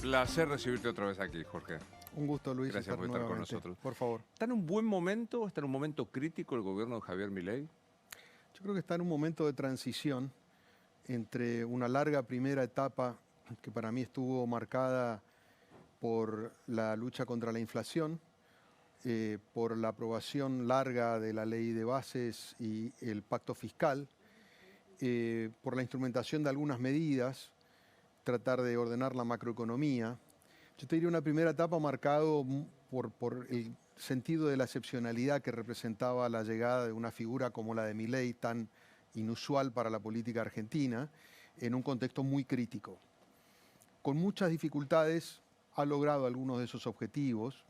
placer recibirte otra vez aquí, Jorge. Un gusto, Luis. Gracias por estar con nuevamente. nosotros. Por favor. ¿Está en un buen momento, está en un momento crítico el gobierno de Javier Milei? Yo creo que está en un momento de transición entre una larga primera etapa que para mí estuvo marcada por la lucha contra la inflación, por la aprobación larga de la ley de bases y el pacto fiscal, por la instrumentación de algunas medidas, tratar de ordenar la macroeconomía. Yo te diría una primera etapa marcado por el sentido de la excepcionalidad que representaba la llegada de una figura como la de Milei, tan inusual para la política argentina, en un contexto muy crítico. Con muchas dificultades ha logrado algunos de esos objetivos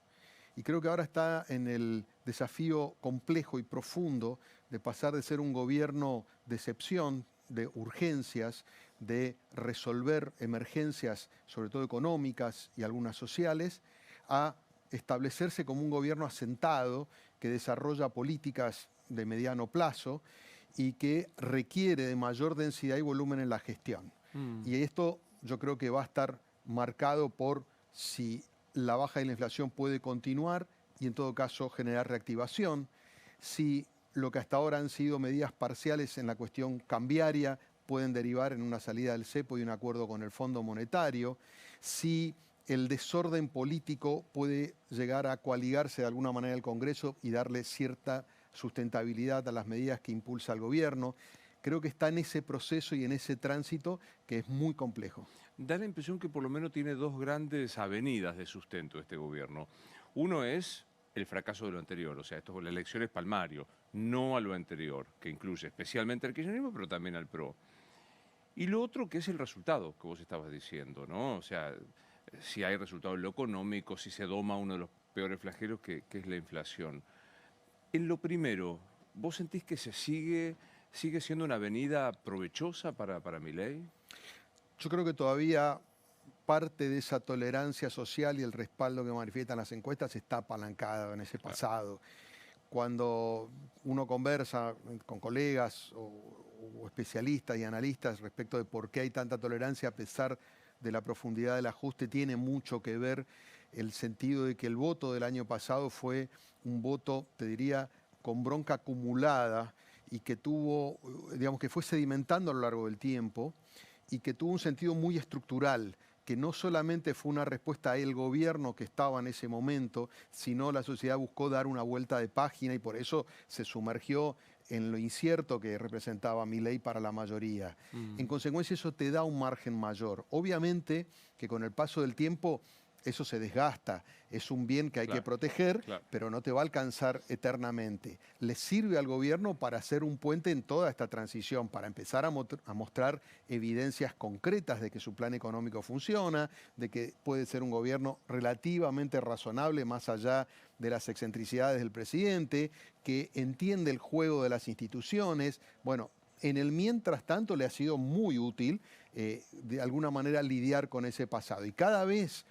y creo que ahora está en el desafío complejo y profundo de pasar de ser un gobierno de excepción, de urgencias, de resolver emergencias, sobre todo económicas y algunas sociales, a establecerse como un gobierno asentado que desarrolla políticas de mediano plazo y que requiere de mayor densidad y volumen en la gestión. Y esto yo creo que va a estar marcado por si la baja de la inflación puede continuar y en todo caso generar reactivación, si lo que hasta ahora han sido medidas parciales en la cuestión cambiaria pueden derivar en una salida del cepo y un acuerdo con el Fondo Monetario, si el desorden político puede llegar a coaligarse de alguna manera el Congreso y darle cierta sustentabilidad a las medidas que impulsa el gobierno. Creo que está en ese proceso y en ese tránsito que es muy complejo. Da la impresión que por lo menos tiene dos grandes avenidas de sustento este gobierno. Uno es el fracaso de lo anterior, o sea, esto la elección es palmario, no a lo anterior, que incluye especialmente al kirchnerismo, pero también al PRO. Y lo otro que es el resultado que vos estabas diciendo, ¿no? O sea, si hay resultado en lo económico, si se doma uno de los peores flagelos que es la inflación. En lo primero, ¿vos sentís que sigue siendo una avenida provechosa para Milei? Yo creo que todavía parte de esa tolerancia social y el respaldo que manifiestan las encuestas está apalancada en ese pasado. Cuando uno conversa con colegas o especialistas y analistas respecto de por qué hay tanta tolerancia a pesar de la profundidad del ajuste, tiene mucho que ver el sentido de que el voto del año pasado fue un voto, te diría, con bronca acumulada y que tuvo, digamos, que fue sedimentando a lo largo del tiempo y que tuvo un sentido muy estructural, que no solamente fue una respuesta al gobierno que estaba en ese momento, sino la sociedad buscó dar una vuelta de página y por eso se sumergió en lo incierto que representaba Milei para la mayoría. En consecuencia, eso te da un margen mayor. Obviamente que con el paso del tiempo eso se desgasta, es un bien que hay que proteger, pero no te va a alcanzar eternamente. Le sirve al gobierno para hacer un puente en toda esta transición, para empezar a mostrar evidencias concretas de que su plan económico funciona, de que puede ser un gobierno relativamente razonable más allá de las excentricidades del presidente, que entiende el juego de las instituciones. Bueno, en el mientras tanto le ha sido muy útil de alguna manera lidiar con ese pasado. Y cada vez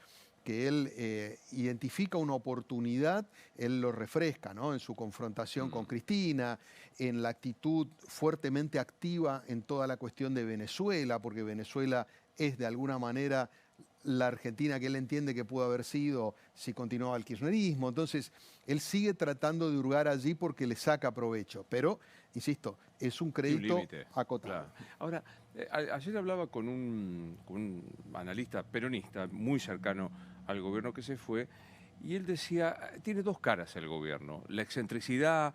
que él identifica una oportunidad, él lo refresca, ¿no? En su confrontación con Cristina, en la actitud fuertemente activa en toda la cuestión de Venezuela, porque Venezuela es de alguna manera la Argentina que él entiende que pudo haber sido si continuaba el kirchnerismo. Entonces, él sigue tratando de hurgar allí porque le saca provecho. Pero, insisto, es un crédito acotado. Claro. Ahora, ayer hablaba con un analista peronista muy cercano al gobierno que se fue, y él decía, tiene dos caras el gobierno, la excentricidad,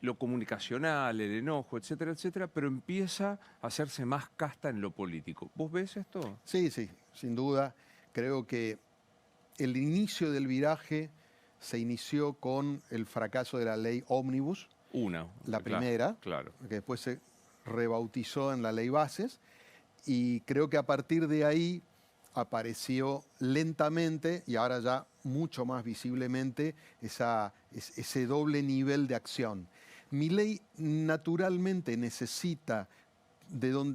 lo comunicacional, el enojo, etcétera, etcétera, pero empieza a hacerse más casta en lo político. ¿Vos ves esto? Sí, sí, sin duda. Creo que el inicio del viraje se inició con el fracaso de la ley Ómnibus, la primera, claro. que después se rebautizó en la ley Bases, y creo que a partir de ahí apareció lentamente y ahora ya mucho más visiblemente ese doble nivel de acción. Milei naturalmente necesita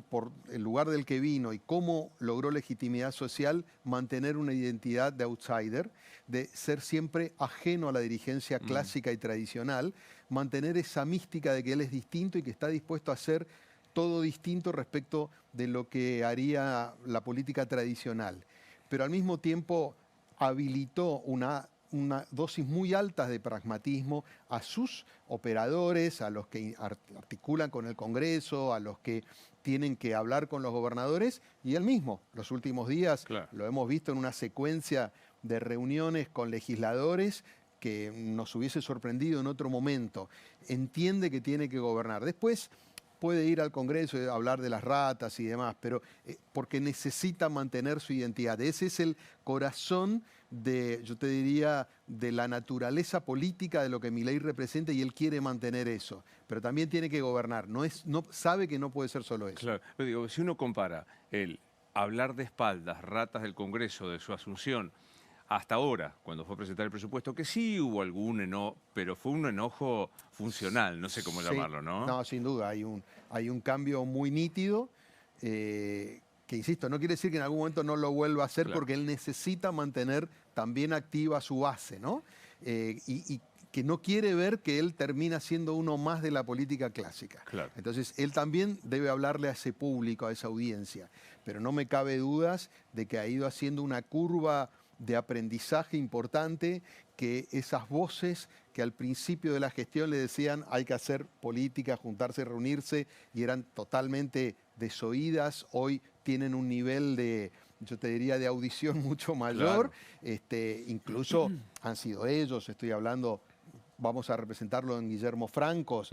por el lugar del que vino y cómo logró legitimidad social, mantener una identidad de outsider, de ser siempre ajeno a la dirigencia clásica y tradicional, mantener esa mística de que él es distinto y que está dispuesto a hacer todo distinto respecto de lo que haría la política tradicional. pero al mismo tiempo habilitó una dosis muy alta de pragmatismo a sus operadores, a los que articulan con el Congreso, a los que tienen que hablar con los gobernadores, y él mismo. Los últimos días Claro. lo hemos visto en una secuencia de reuniones con legisladores que nos hubiese sorprendido en otro momento. Entiende que tiene que gobernar. Después puede ir al Congreso y hablar de las ratas y demás, pero porque necesita mantener su identidad. Ese es el corazón de, yo te diría, de la naturaleza política de lo que Milei representa, y él quiere mantener eso. Pero también tiene que gobernar. No sabe que no puede ser solo eso. Claro, pero digo, si uno compara el hablar de espaldas, ratas del Congreso, de su asunción, hasta ahora, cuando fue a presentar el presupuesto, que sí hubo algún enojo, pero fue un enojo funcional, no sé cómo Sí, llamarlo, ¿no? no, sin duda, hay un cambio muy nítido, que insisto, no quiere decir que en algún momento no lo vuelva a hacer, Claro. porque él necesita mantener también activa su base, ¿no? Y que no quiere ver que él termina siendo uno más de la política clásica. Claro. Entonces, él también debe hablarle a ese público, a esa audiencia, pero no me cabe dudas de que ha ido haciendo una curva de aprendizaje importante, que esas voces que al principio de la gestión le decían hay que hacer política, juntarse, reunirse, y eran totalmente desoídas, hoy tienen un nivel de, yo te diría, de audición mucho mayor. Incluso han sido ellos, estoy hablando, vamos a representarlo en Guillermo Francos,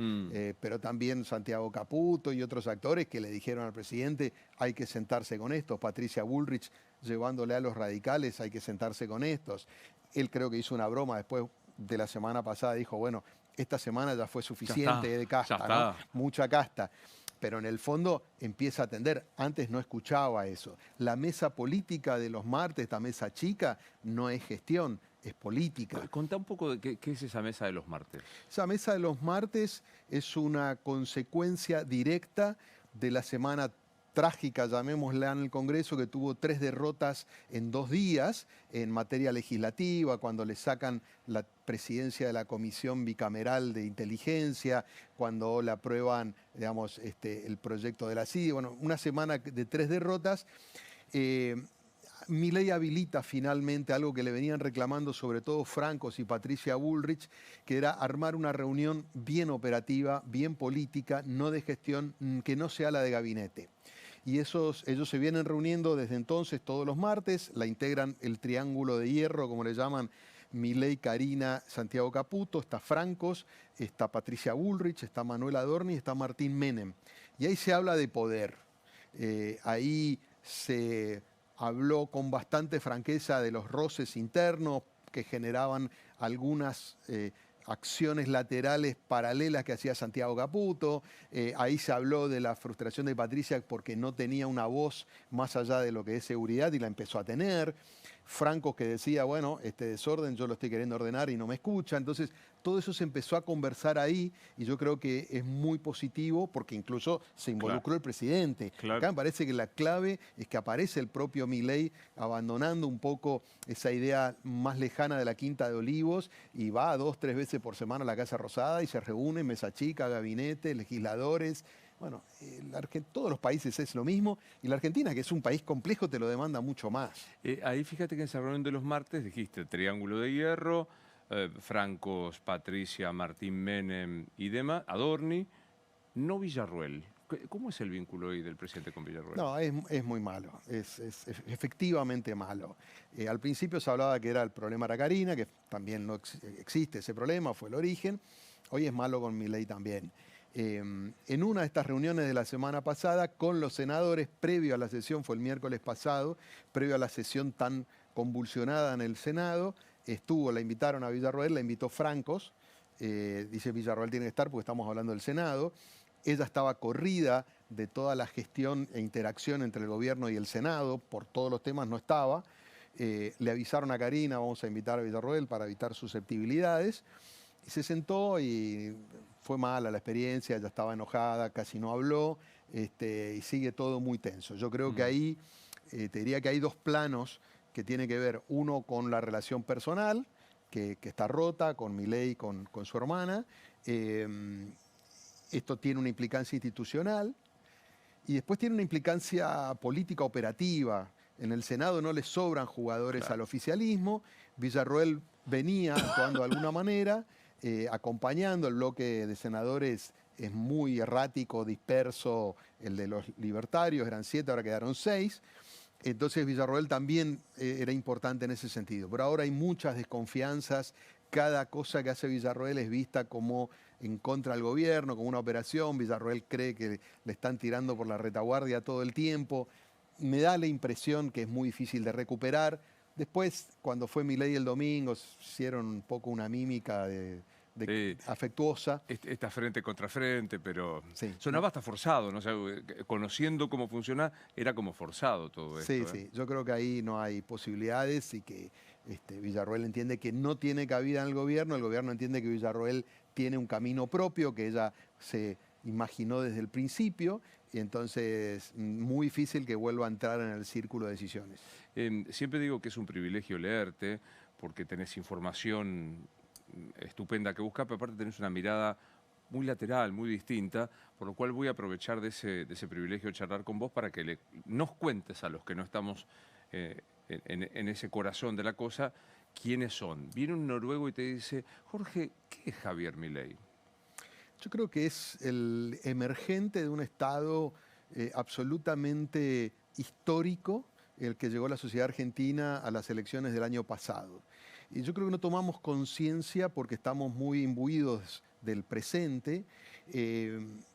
pero también Santiago Caputo y otros actores que le dijeron al presidente hay que sentarse con estos, Patricia Bullrich llevándole a los radicales hay que sentarse con estos. Él creo que hizo una broma después de la semana pasada, dijo, bueno, esta semana ya fue suficiente de casta, ¿no? Mucha casta. Pero en el fondo empieza a atender. Antes no escuchaba eso. La mesa política de los martes, esta mesa chica, no es gestión, es política. Contá un poco de qué es esa mesa de los martes. Esa mesa de los martes es una consecuencia directa de la semana trágica, llamémosla, en el Congreso, que tuvo 3 derrotas en 2 días en materia legislativa, cuando le sacan la presidencia de la Comisión Bicameral de Inteligencia, cuando le aprueban, digamos, el proyecto de la CIDE. Bueno, una semana de 3 derrotas. Milei habilita finalmente algo que le venían reclamando sobre todo Francos y Patricia Bullrich, que era armar una reunión bien operativa, bien política, no de gestión, que no sea la de gabinete. Y ellos se vienen reuniendo desde entonces todos los martes, la integran el triángulo de hierro, como le llaman, Milei, Karina, Santiago Caputo, está Francos, está Patricia Bullrich, está Manuel Adorni, está Martín Menem. Y ahí se habla de poder. Ahí se habló con bastante franqueza de los roces internos que generaban algunas acciones laterales paralelas que hacía Santiago Caputo. Ahí se habló de la frustración de Patricia porque no tenía una voz más allá de lo que es seguridad, y la empezó a tener. Franco, que decía, bueno, este desorden yo lo estoy queriendo ordenar y no me escucha. Entonces, todo eso se empezó a conversar ahí, y yo creo que es muy positivo porque incluso se involucró el presidente. Acá me parece que la clave es que aparece el propio Milei abandonando un poco esa idea más lejana de la Quinta de Olivos, y va 2 o 3 veces por semana a la Casa Rosada y se reúne, mesa chica, gabinete, legisladores. Bueno, todos los países es lo mismo, y la Argentina, que es un país complejo, te lo demanda mucho más. Ahí fíjate que en esa reunión de los martes dijiste triángulo de hierro, Francos, Patricia, Martín Menem y demás, Adorni, no Villarruel. ¿Cómo es el vínculo ahí del presidente con Villarruel? No, es muy malo, es efectivamente malo. Al principio se hablaba que era el problema era Karina, que también no existe ese problema, fue el origen. Hoy es malo con Milei también. En una de estas reuniones de la semana pasada con los senadores, previo a la sesión, fue el miércoles pasado, previo a la sesión tan convulsionada en el Senado, la invitaron a Villarroel, la invitó Francos, dice Villarroel tiene que estar porque estamos hablando del Senado. Ella estaba corrida de toda la gestión e interacción entre el gobierno y el Senado, por todos los temas no estaba. Le avisaron a Karina, vamos a invitar a Villarroel para evitar susceptibilidades. Y se sentó y fue mala la experiencia, ella estaba enojada, casi no habló, y sigue todo muy tenso. Yo creo que ahí, te diría que hay 2 planos que tienen que ver, uno con la relación personal, que está rota, con Milei, con su hermana. Esto tiene una implicancia institucional, y después tiene una implicancia política operativa. En el Senado no le sobran jugadores Claro. al oficialismo. Villarroel venía actuando de alguna manera, acompañando. El bloque de senadores es muy errático, disperso. El de los libertarios eran 7, ahora quedaron 6. Entonces Villarroel también era importante en ese sentido. Pero ahora hay muchas desconfianzas. Cada cosa que hace Villarroel es vista como en contra del gobierno, como una operación. Villarroel cree que le están tirando por la retaguardia todo el tiempo. Me da la impresión que es muy difícil de recuperar. Después, cuando fue Milei el domingo, hicieron un poco una mímica Sí. afectuosa. Esta frente contra frente, pero Sí, sonaba hasta forzado, ¿no? O sea, conociendo cómo funciona, era como forzado todo sí, esto, ¿eh? sí. Yo creo que ahí no hay posibilidades y que Villarroel entiende que no tiene cabida en el gobierno entiende que Villarroel tiene un camino propio que ella se imaginó desde el principio y entonces muy difícil que vuelva a entrar en el círculo de decisiones. Siempre digo que es un privilegio leerte porque tenés información estupenda que buscar, pero aparte tenés una mirada muy lateral, muy distinta, por lo cual voy a aprovechar de ese privilegio de charlar con vos para que nos cuentes a los que no estamos en ese corazón de la cosa, quiénes son. Viene un noruego y te dice, Jorge, ¿qué es Javier Milei? Yo creo que es el emergente de un estado absolutamente histórico, el que llegó la sociedad argentina a las elecciones del año pasado. Y yo creo que no tomamos conciencia porque estamos muy imbuidos del presente,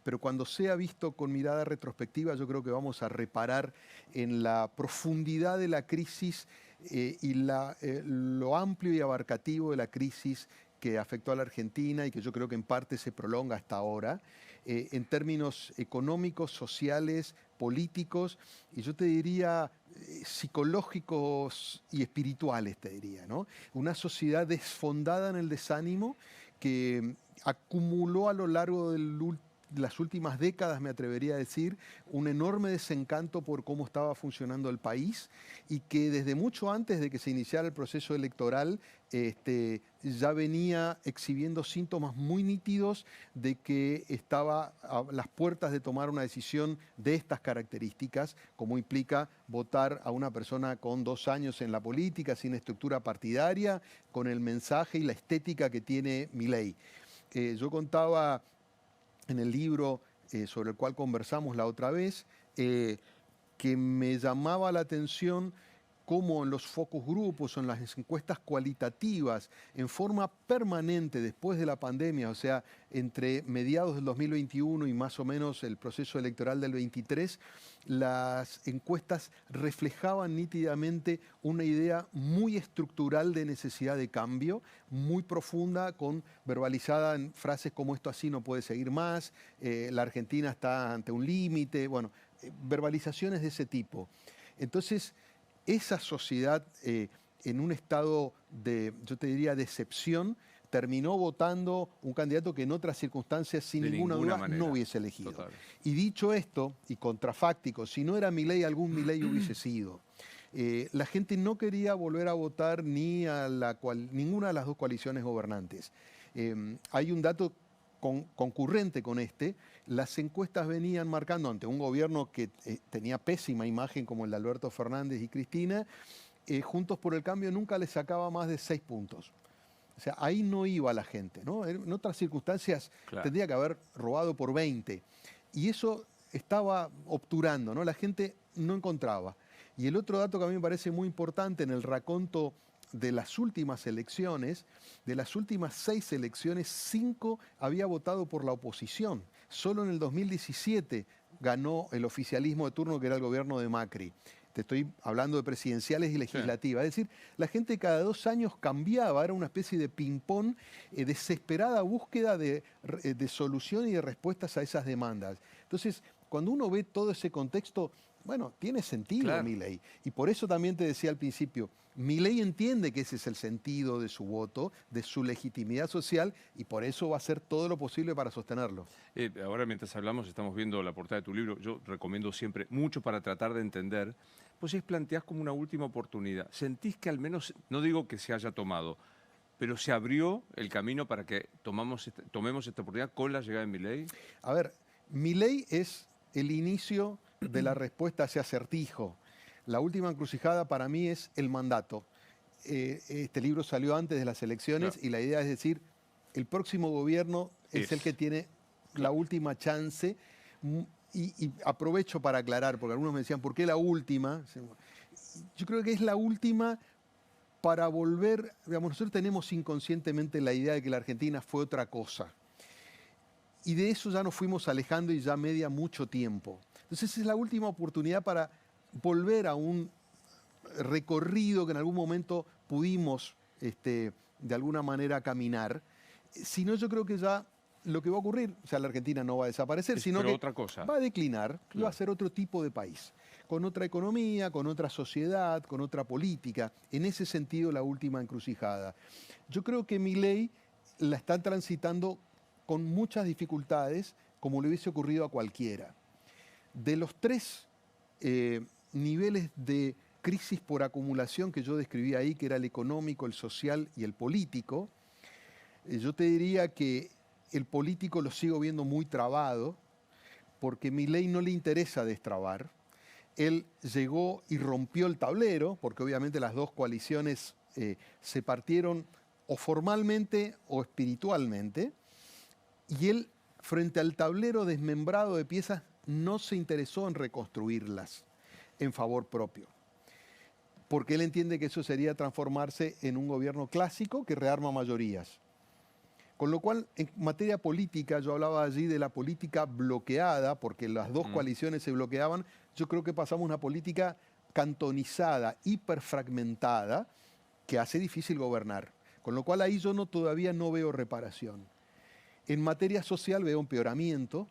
pero cuando sea visto con mirada retrospectiva, yo creo que vamos a reparar en la profundidad de la crisis y lo amplio y abarcativo de la crisis que afectó a la Argentina y que yo creo que en parte se prolonga hasta ahora, en términos económicos, sociales, políticos, y yo te diría psicológicos y espirituales, te diría, ¿no? Una sociedad desfondada en el desánimo que acumuló a lo largo de las últimas décadas, me atrevería a decir, un enorme desencanto por cómo estaba funcionando el país y que desde mucho antes de que se iniciara el proceso electoral ya venía exhibiendo síntomas muy nítidos de que estaba a las puertas de tomar una decisión de estas características, como implica votar a una persona con 2 años en la política, sin estructura partidaria, con el mensaje y la estética que tiene Milei. Yo contaba en el libro sobre el cual conversamos la otra vez, que me llamaba la atención cómo en los focus grupos o en las encuestas cualitativas, en forma permanente después de la pandemia, o sea, entre mediados del 2021 y más o menos el proceso electoral del 23, las encuestas reflejaban nítidamente una idea muy estructural de necesidad de cambio, muy profunda, verbalizada en frases como esto así no puede seguir más, la Argentina está ante un límite, bueno, verbalizaciones de ese tipo. Entonces, esa sociedad en un estado de, yo te diría, decepción, terminó votando un candidato que en otras circunstancias, sin ninguna duda, manera. no hubiese elegido. Total. Y dicho esto, y contrafáctico, si no era Milei, algún Milei hubiese sido. La gente no quería volver a votar ni a ninguna de las dos coaliciones gobernantes. Hay un dato concurrente con las encuestas venían marcando ante un gobierno que tenía pésima imagen como el de Alberto Fernández y Cristina, Juntos por el Cambio nunca le sacaba más de 6 puntos. O sea, ahí no iba la gente, ¿no? En otras circunstancias Claro. tendría que haber robado por 20. Y eso estaba obturando, ¿no? La gente no encontraba. Y el otro dato que a mí me parece muy importante en el raconto de las últimas elecciones, de las últimas 6 elecciones, 5 había votado por la oposición. Solo en el 2017 ganó el oficialismo de turno, que era el gobierno de Macri. Te estoy hablando de presidenciales y legislativas. Sí. Es decir, la gente cada 2 años cambiaba, era una especie de ping-pong, desesperada búsqueda de solución y de respuestas a esas demandas. Entonces, cuando uno ve todo ese contexto, bueno, tiene sentido, claro, Milei. Y por eso también te decía al principio, Milei entiende que ese es el sentido de su voto, de su legitimidad social, y por eso va a hacer todo lo posible para sostenerlo. Ahora, mientras hablamos, estamos viendo la portada de tu libro. Yo recomiendo siempre mucho para tratar de entender. Pues planteás como una última oportunidad. ¿Sentís que al menos, no digo que se haya tomado, pero se abrió el camino para que tomemos esta oportunidad con la llegada de Milei? A ver, Milei es el inicio de la respuesta a ese acertijo. La última encrucijada para mí es el mandato. Este libro salió antes de las elecciones y la idea es decir, el próximo gobierno es el que tiene la última chance. Y aprovecho para aclarar, porque algunos me decían, ¿por qué la última? Yo creo que es la última para volver, digamos, nosotros tenemos inconscientemente la idea de que la Argentina fue otra cosa. Y de eso ya nos fuimos alejando y ya media mucho tiempo. Entonces es la última oportunidad para volver a un recorrido que en algún momento pudimos de alguna manera caminar. Si no, yo creo que ya lo que va a ocurrir, o sea, la Argentina no va a desaparecer, sino que otra cosa. va a declinar y va a ser otro tipo de país, con otra economía, con otra sociedad, con otra política. En ese sentido, la última encrucijada. Yo creo que Milei la está transitando con muchas dificultades, como le hubiese ocurrido a cualquiera. De los tres niveles de crisis por acumulación que yo describí ahí, que era el económico, el social y el político, yo te diría que el político lo sigo viendo muy trabado, porque Milei no le interesa destrabar. Él llegó y rompió el tablero, porque obviamente las dos coaliciones se partieron o formalmente o espiritualmente, y él, frente al tablero desmembrado de piezas, no se interesó en reconstruirlas en favor propio, porque él entiende que eso sería transformarse en un gobierno clásico que rearma mayorías. Con lo cual, en materia política, yo hablaba allí de la política bloqueada, porque las dos coaliciones se bloqueaban. Yo creo que pasamos a una política cantonizada, hiperfragmentada, que hace difícil gobernar. Con lo cual ahí yo todavía no veo reparación. En materia social veo empeoramiento.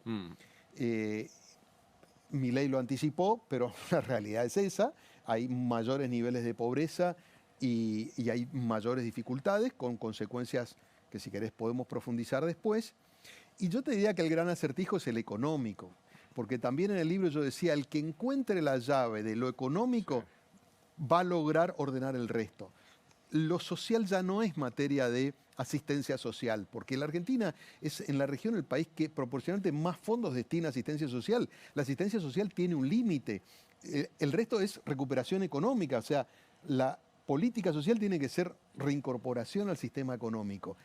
Milei lo anticipó, pero la realidad es esa. Hay mayores niveles de pobreza y hay mayores dificultades con consecuencias que si querés podemos profundizar después. Y yo te diría que el gran acertijo es el económico, porque también en el libro yo decía, el que encuentre la llave de lo económico va a lograr ordenar el resto. Lo social ya no es materia de asistencia social, porque la Argentina es en la región el país que proporcionalmente más fondos destina a asistencia social. La asistencia social tiene un límite. El resto es recuperación económica, o sea, la política social tiene que ser reincorporación al sistema económico.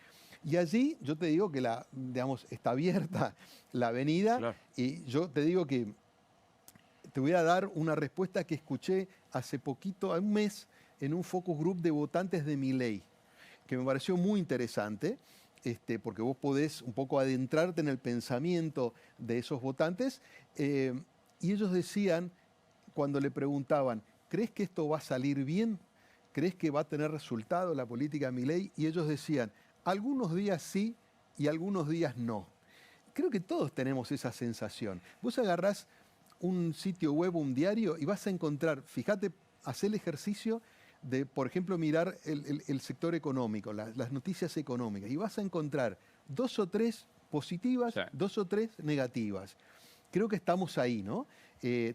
Y allí yo te digo que está abierta la avenida y yo te digo que te voy a dar una respuesta que escuché hace poquito, un mes, en un focus group de votantes de Milei, que me pareció muy interesante, porque vos podés un poco adentrarte en el pensamiento de esos votantes, y ellos decían, cuando le preguntaban, ¿crees que esto va a salir bien? ¿Crees que va a tener resultado la política de Milei? Y ellos decían, algunos días sí y algunos días no. Creo que todos tenemos esa sensación. Vos agarrás un sitio web, un diario, y vas a encontrar, fíjate, hacé el ejercicio de, por ejemplo, mirar el sector económico, las noticias económicas, y vas a encontrar 2 o 3 positivas, 2 o 3 negativas. Creo que estamos ahí, ¿no?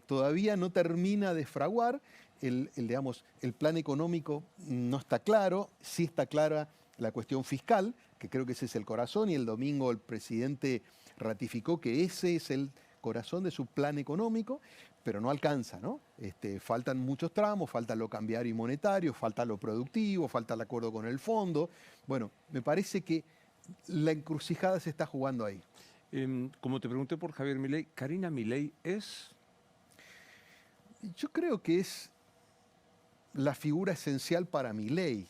Todavía no termina de fraguar, el plan económico no está claro, sí está clara la cuestión fiscal, que creo que ese es el corazón, y el domingo el presidente ratificó que ese es el corazón de su plan económico, pero no alcanza, ¿no? Faltan muchos tramos, falta lo cambiario y monetario, falta lo productivo, falta el acuerdo con el fondo. Bueno, me parece que la encrucijada se está jugando ahí. Como te pregunté por Javier Milei, ¿Karina Milei es? Yo creo que es la figura esencial para Milei.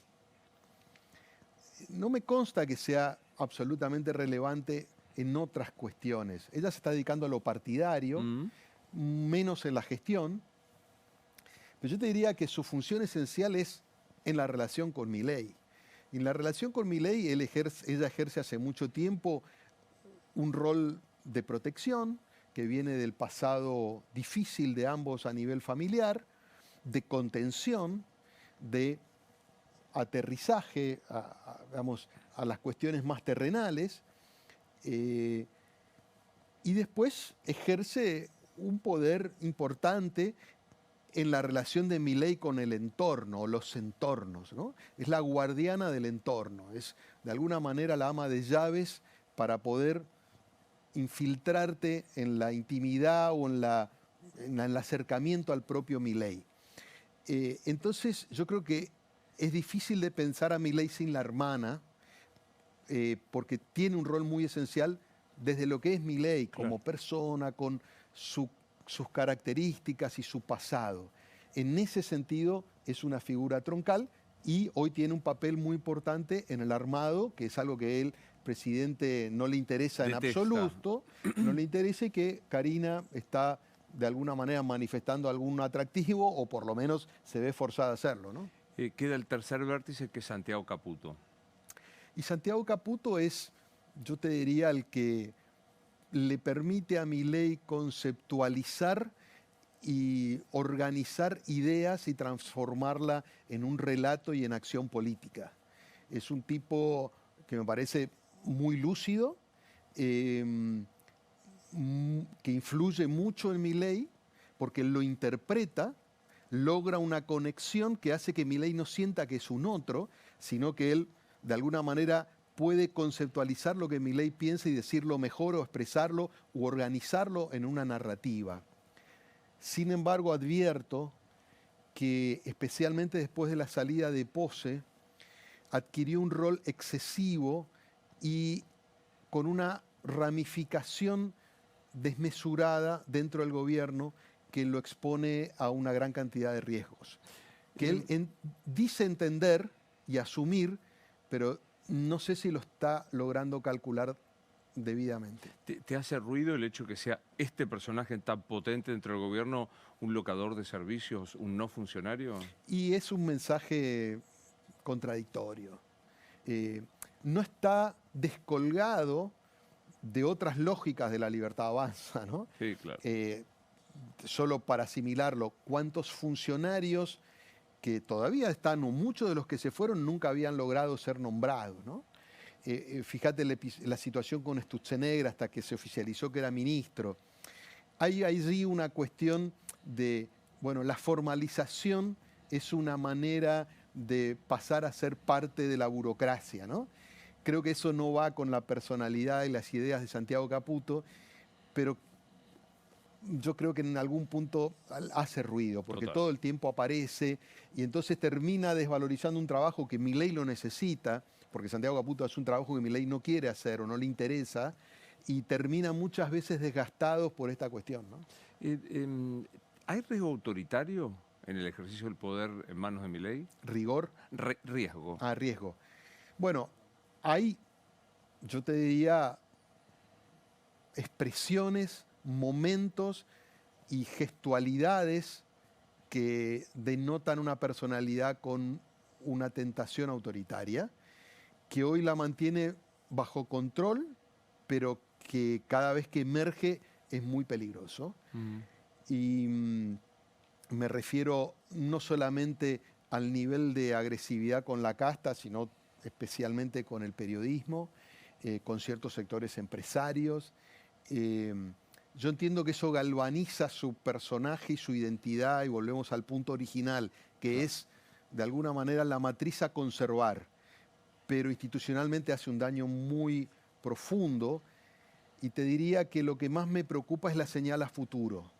No me consta que sea absolutamente relevante en otras cuestiones. Ella se está dedicando a lo partidario, menos en la gestión, pero yo te diría que su función esencial es en la relación con Milei. En la relación con Milei, ella ejerce hace mucho tiempo un rol de protección que viene del pasado difícil de ambos a nivel familiar, de contención, de aterrizaje a las cuestiones más terrenales, y después ejerce un poder importante en la relación de Milei con el entorno, o los entornos, ¿no? Es la guardiana del entorno, es de alguna manera la ama de llaves para poder infiltrarte en la intimidad o en el acercamiento al propio Milei. Entonces yo creo que es difícil de pensar a Milei sin la hermana, porque tiene un rol muy esencial desde lo que es Milei como persona, con sus características y su pasado. En ese sentido es una figura troncal y hoy tiene un papel muy importante en el armado, que es algo que el presidente no le interesa en absoluto, no le interesa, y que Karina está de alguna manera manifestando algún atractivo, o por lo menos se ve forzada a hacerlo, ¿no? Queda el tercer vértice, que es Santiago Caputo. Y Santiago Caputo es, yo te diría, el que le permite a Milei conceptualizar y organizar ideas y transformarla en un relato y en acción política. Es un tipo que me parece muy lúcido, que influye mucho en Milei, porque lo interpreta, logra una conexión que hace que Milei no sienta que es un otro, sino que él, de alguna manera, puede conceptualizar lo que Milei piensa y decirlo mejor, o expresarlo u organizarlo en una narrativa. Sin embargo, advierto que, especialmente después de la salida de Pose, adquirió un rol excesivo y con una ramificación desmesurada dentro del gobierno que lo expone a una gran cantidad de riesgos. Que él dice entender y asumir, pero no sé si lo está logrando calcular debidamente. ¿Te hace ruido el hecho que sea este personaje tan potente dentro del gobierno un locador de servicios, un no funcionario? Y es un mensaje contradictorio. No está descolgado de otras lógicas de la libertad avanza, ¿no? Sí, claro. Solo para asimilarlo, ¿cuántos funcionarios que todavía están, o muchos de los que se fueron, nunca habían logrado ser nombrados, ¿no? Fíjate la situación con Sturzenegger hasta que se oficializó que era ministro. Hay allí una cuestión de, bueno, la formalización es una manera de pasar a ser parte de la burocracia, ¿no? Creo que eso no va con la personalidad y las ideas de Santiago Caputo, pero yo creo que en algún punto hace ruido, porque Total. todo el tiempo aparece y entonces termina desvalorizando un trabajo que Milei lo necesita, porque Santiago Caputo hace un trabajo que Milei no quiere hacer o no le interesa, y termina muchas veces desgastados por esta cuestión, ¿no? ¿Hay riesgo autoritario en el ejercicio del poder en manos de Milei? Rigor. Riesgo. Ah, riesgo. Bueno, hay, yo te diría, expresiones, momentos y gestualidades que denotan una personalidad con una tentación autoritaria, que hoy la mantiene bajo control, pero que cada vez que emerge es muy peligroso. Y me refiero no solamente al nivel de agresividad con la casta, sino especialmente con el periodismo, con ciertos sectores empresarios. Yo entiendo que eso galvaniza su personaje y su identidad, y volvemos al punto original, que es, de alguna manera, la matriz a conservar, pero institucionalmente hace un daño muy profundo, y te diría que lo que más me preocupa es la señal a futuro,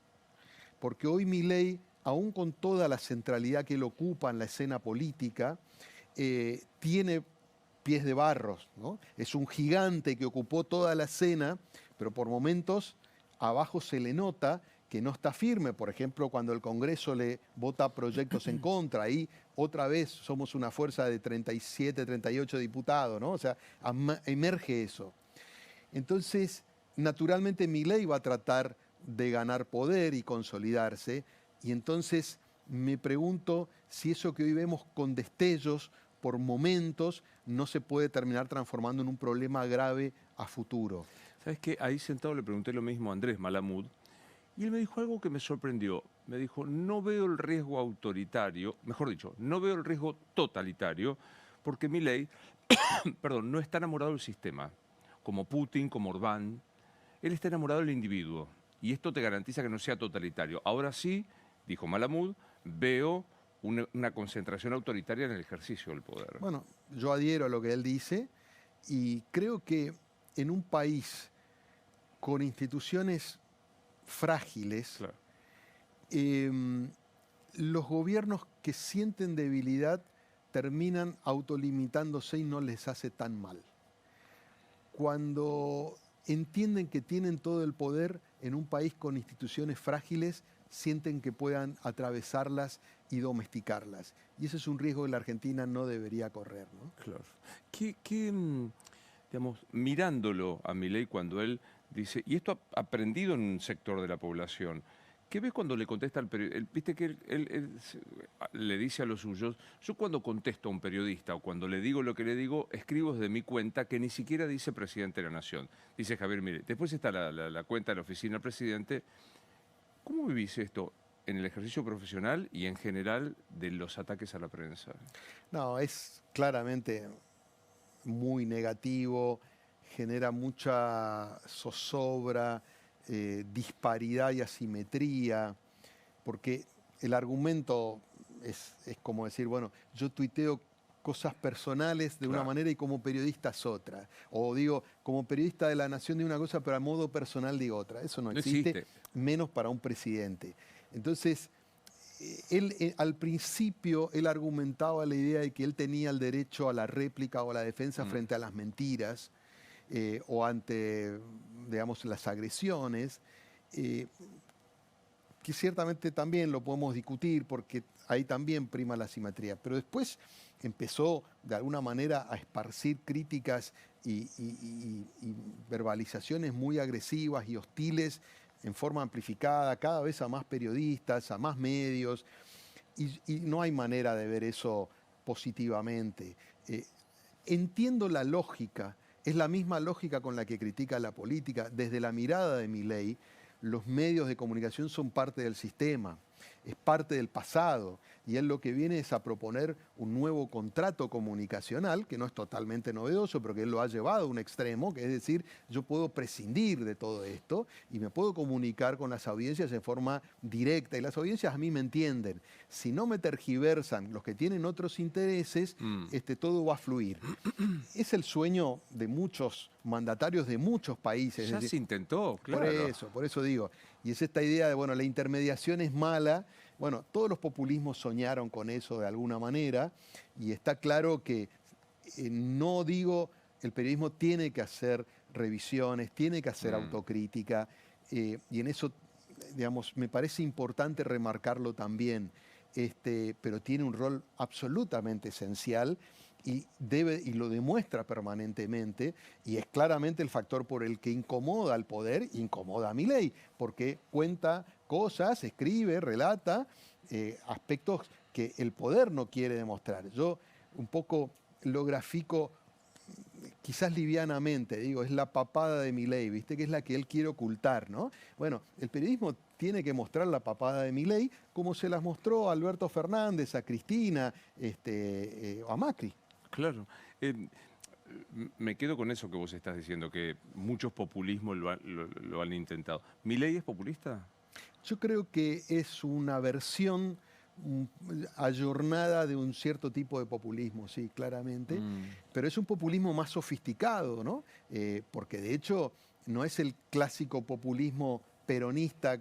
porque hoy Milei, aún con toda la centralidad que él ocupa en la escena política, tiene pies de barro, ¿no? Es un gigante que ocupó toda la escena, pero por momentos abajo se le nota que no está firme. Por ejemplo, cuando el Congreso le vota proyectos en contra, ahí otra vez somos una fuerza de 37, 38 diputados, ¿no? O sea, emerge eso. Entonces, naturalmente Milei va a tratar de ganar poder y consolidarse, y entonces me pregunto si eso que hoy vemos con destellos por momentos no se puede terminar transformando en un problema grave a futuro. ¿Sabes qué? Ahí sentado le pregunté lo mismo a Andrés Malamud, y él me dijo algo que me sorprendió. Me dijo, no veo el riesgo autoritario, mejor dicho, no veo el riesgo totalitario, porque Milei, perdón, no está enamorado del sistema, como Putin, como Orbán. Él está enamorado del individuo, y esto te garantiza que no sea totalitario. Ahora sí, dijo Malamud, veo una concentración autoritaria en el ejercicio del poder. Bueno, yo adhiero a lo que él dice, y creo que en un país con instituciones frágiles, Claro. los gobiernos que sienten debilidad terminan autolimitándose y no les hace tan mal. Cuando entienden que tienen todo el poder en un país con instituciones frágiles, sienten que puedan atravesarlas y domesticarlas. Y ese es un riesgo que la Argentina no debería correr, ¿no? Claro. Digamos, mirándolo a Milei cuando él dice, y esto ha aprendido en un sector de la población, ¿qué ves cuando le contesta al periodista? Viste que le dice a los suyos, yo cuando contesto a un periodista o cuando le digo lo que le digo, escribo desde mi cuenta que ni siquiera dice presidente de la Nación. Dice Javier Milei. Después está la cuenta de la oficina del presidente. ¿Cómo vivís esto en el ejercicio profesional y en general de los ataques a la prensa? No, es claramente muy negativo, genera mucha zozobra, disparidad y asimetría, porque el argumento es como decir, bueno, yo tuiteo cosas personales de una Claro. manera y como periodista es otra. O digo, como periodista de La Nación digo una cosa, pero a modo personal digo otra. Eso no No existe, existe. menos para un presidente. Entonces, él al principio él argumentaba la idea de que él tenía el derecho a la réplica o a la defensa frente a las mentiras o ante, digamos, las agresiones, eh, que ciertamente también lo podemos discutir porque ahí también prima la simetría. Pero después empezó de alguna manera a esparcir críticas y verbalizaciones muy agresivas y hostiles en forma amplificada, cada vez a más periodistas, a más medios, y no hay manera de ver eso positivamente. Entiendo la lógica, es la misma lógica con la que critica la política. Desde la mirada de Milei, los medios de comunicación son parte del sistema, es parte del pasado, y él lo que viene es a proponer un nuevo contrato comunicacional, que no es totalmente novedoso, pero que él lo ha llevado a un extremo, que es decir, yo puedo prescindir de todo esto y me puedo comunicar con las audiencias de forma directa, y las audiencias a mí me entienden. Si no me tergiversan los que tienen otros intereses, todo va a fluir. Es el sueño de muchos mandatarios de muchos países. Ya se intentó, claro. Por eso digo. Y es esta idea de, bueno, la intermediación es mala. Bueno, todos los populismos soñaron con eso de alguna manera. Y está claro que no digo, el periodismo tiene que hacer revisiones, tiene que hacer autocrítica. Y en eso, digamos, me parece importante remarcarlo también. Pero tiene un rol absolutamente esencial y lo demuestra permanentemente, y es claramente el factor por el que incomoda al poder, incomoda a Milei, porque cuenta cosas, escribe, relata aspectos que el poder no quiere demostrar. Yo un poco lo grafico quizás livianamente, digo, es la papada de Milei, ¿viste? Que es la que él quiere ocultar, ¿no? Bueno, el periodismo tiene que mostrar la papada de Milei como se las mostró a Alberto Fernández, a Cristina, o a Macri. Claro. Me quedo con eso que vos estás diciendo, que muchos populismos lo han intentado. ¿Milei es populista? Yo creo que es una versión ayornada de un cierto tipo de populismo, sí, claramente, pero es un populismo más sofisticado, ¿no? Porque de hecho no es el clásico populismo peronista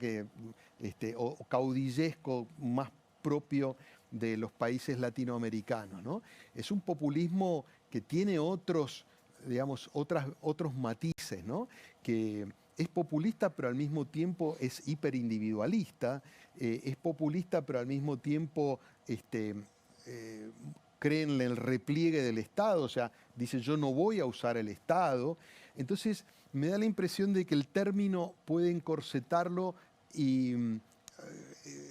o caudillesco más propio de los países latinoamericanos, ¿no? Es un populismo que tiene otros, digamos, otros matices, ¿no? Que es populista, pero al mismo tiempo es hiperindividualista, es populista, pero al mismo tiempo cree en el repliegue del Estado, o sea, dice yo no voy a usar el Estado. Entonces, me da la impresión de que el término puede encorsetarlo y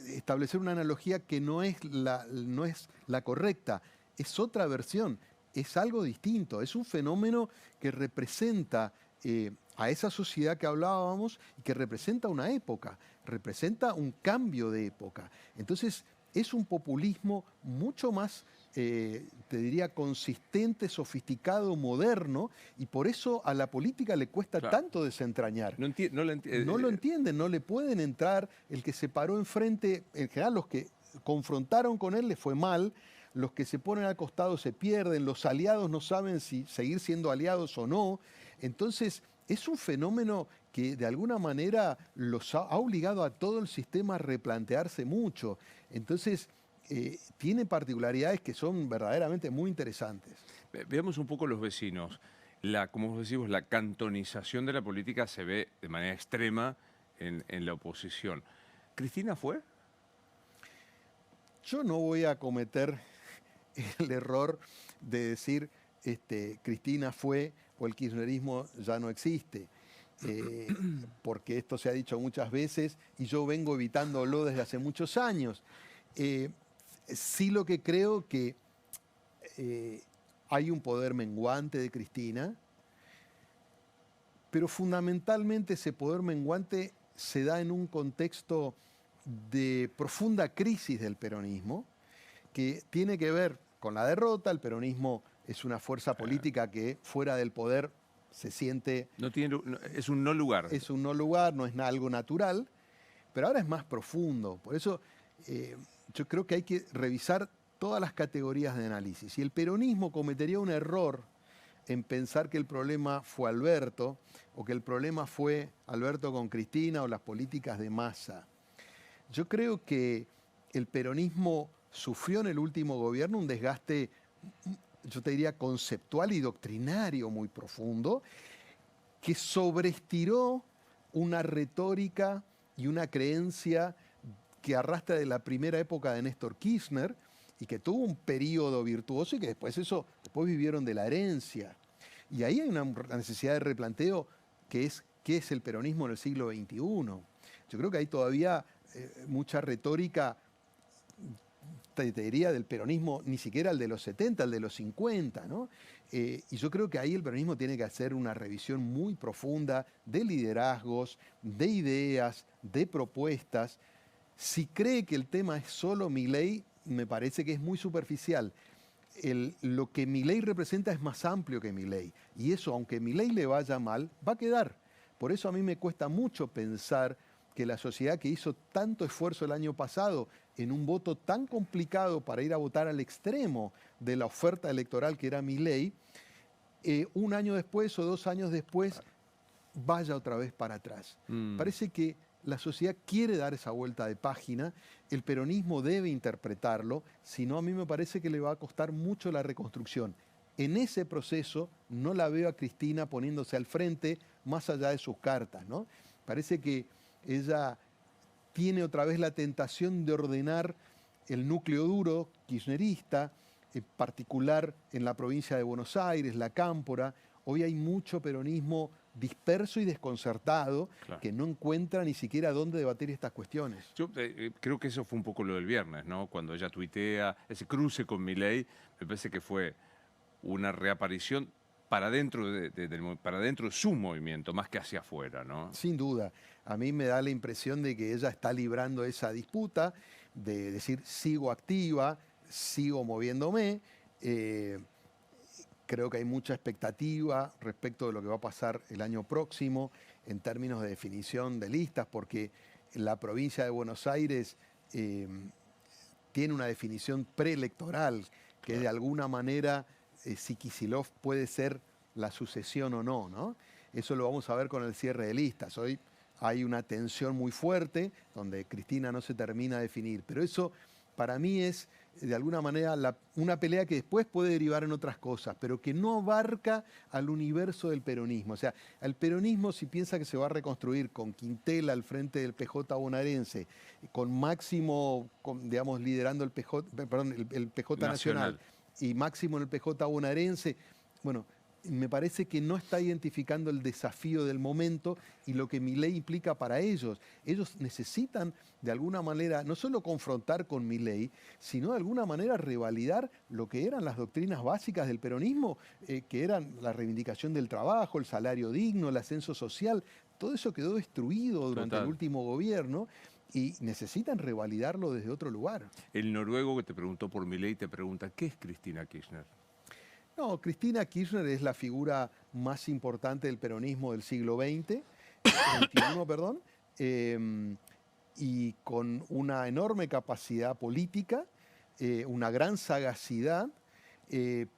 establecer una analogía que no es la correcta, es otra versión, es algo distinto, es un fenómeno que representa a esa sociedad que hablábamos y que representa una época, representa un cambio de época. Entonces, es un populismo mucho más, te diría, consistente, sofisticado, moderno, y por eso a la política le cuesta tanto desentrañar. No lo entienden, no le pueden entrar. El que se paró enfrente, en general los que confrontaron con él le fue mal, los que se ponen al costado se pierden, los aliados no saben si seguir siendo aliados o no. Entonces, es un fenómeno que de alguna manera los ha obligado a todo el sistema a replantearse mucho. Entonces, tiene particularidades que son verdaderamente muy interesantes. Veamos un poco los vecinos. Como decimos, la cantonización de la política se ve de manera extrema en la oposición. ¿Cristina fue? Yo no voy a cometer el error de decir Cristina fue o el kirchnerismo ya no existe, porque esto se ha dicho muchas veces y yo vengo evitándolo desde hace muchos años. Sí, lo que creo que hay un poder menguante de Cristina, pero fundamentalmente ese poder menguante se da en un contexto de profunda crisis del peronismo, que tiene que ver con la derrota. El peronismo es una fuerza política que fuera del poder se siente... Es un no lugar. Es un no lugar, no es algo natural, pero ahora es más profundo. Por eso yo creo que hay que revisar todas las categorías de análisis. Y el peronismo cometería un error en pensar que el problema fue Alberto, o que el problema fue Alberto con Cristina o las políticas de Massa. Yo creo que el peronismo sufrió en el último gobierno un desgaste, yo te diría, conceptual y doctrinario muy profundo, que sobreestiró una retórica y una creencia que arrastra de la primera época de Néstor Kirchner y que tuvo un periodo virtuoso y que después vivieron de la herencia. Y ahí hay una necesidad de replanteo que es qué es el peronismo en el siglo XXI. Yo creo que hay todavía mucha retórica, te diría, del peronismo, ni siquiera el de los 70, el de los 50, ¿no? Y yo creo que ahí el peronismo tiene que hacer una revisión muy profunda de liderazgos, de ideas, de propuestas. Si cree que el tema es solo Milei, me parece que es muy superficial. Lo que Milei representa es más amplio que Milei. Y eso, aunque Milei le vaya mal, va a quedar. Por eso a mí me cuesta mucho pensar que la sociedad que hizo tanto esfuerzo el año pasado en un voto tan complicado para ir a votar al extremo de la oferta electoral que era Milei, un año después o 2 años después vaya otra vez para atrás. Parece que la sociedad quiere dar esa vuelta de página, el peronismo debe interpretarlo, si no a mí me parece que le va a costar mucho la reconstrucción. En ese proceso no la veo a Cristina poniéndose al frente más allá de sus cartas, ¿no? Parece que ella tiene otra vez la tentación de ordenar el núcleo duro kirchnerista, en particular en la provincia de Buenos Aires, la Cámpora. Hoy hay mucho peronismo disperso y desconcertado, claro, que no encuentra ni siquiera dónde debatir estas cuestiones. Yo creo que eso fue un poco lo del viernes, ¿no? Cuando ella tuitea, ese cruce con Milei, me parece que fue una reaparición para dentro de su movimiento, más que hacia afuera, ¿no? Sin duda. A mí me da la impresión de que ella está librando esa disputa, de decir, sigo activa, sigo moviéndome. Creo que hay mucha expectativa respecto de lo que va a pasar el año próximo en términos de definición de listas, porque la provincia de Buenos Aires tiene una definición preelectoral, que de alguna manera si Kicillof puede ser la sucesión o no, ¿no? Eso lo vamos a ver con el cierre de listas. Hoy hay una tensión muy fuerte donde Cristina no se termina de definir, pero eso para mí es de alguna manera una pelea que después puede derivar en otras cosas, pero que no abarca al universo del peronismo. O sea, el peronismo, si piensa que se va a reconstruir con Quintela al frente del PJ bonaerense, con Máximo, digamos, liderando el PJ Nacional y Máximo en el PJ bonaerense, bueno, me parece que no está identificando el desafío del momento y lo que Milei implica para ellos. Ellos necesitan de alguna manera no solo confrontar con Milei, sino de alguna manera revalidar lo que eran las doctrinas básicas del peronismo, que eran la reivindicación del trabajo, el salario digno, el ascenso social. Todo eso quedó destruido durante el último gobierno y necesitan revalidarlo desde otro lugar. El noruego que te preguntó por Milei te pregunta, ¿qué es Cristina Kirchner? No, Cristina Kirchner es la figura más importante del peronismo del siglo XX, XXI, perdón, y con una enorme capacidad política, una gran sagacidad,